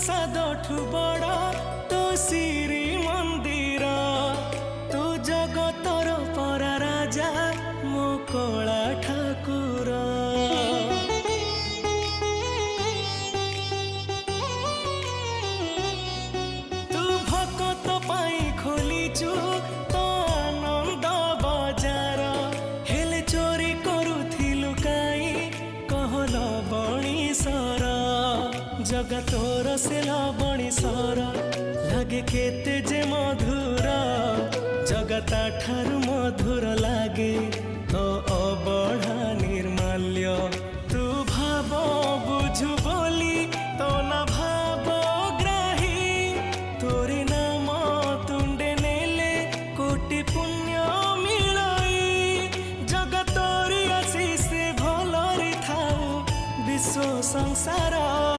प्रसादठु बड़ तो श्री मंदिर तू जगतर परा राजा मो कला ठाकुर। तू भकत पाई खोलीचु तो आनंद बजार हेले चोरी करुथिलु काई कहल बणीसर जगतोर से बणीसर लागे केते जे मधुर जगता ठारु मधुर लागे तो अबढ़ा निर्माल्य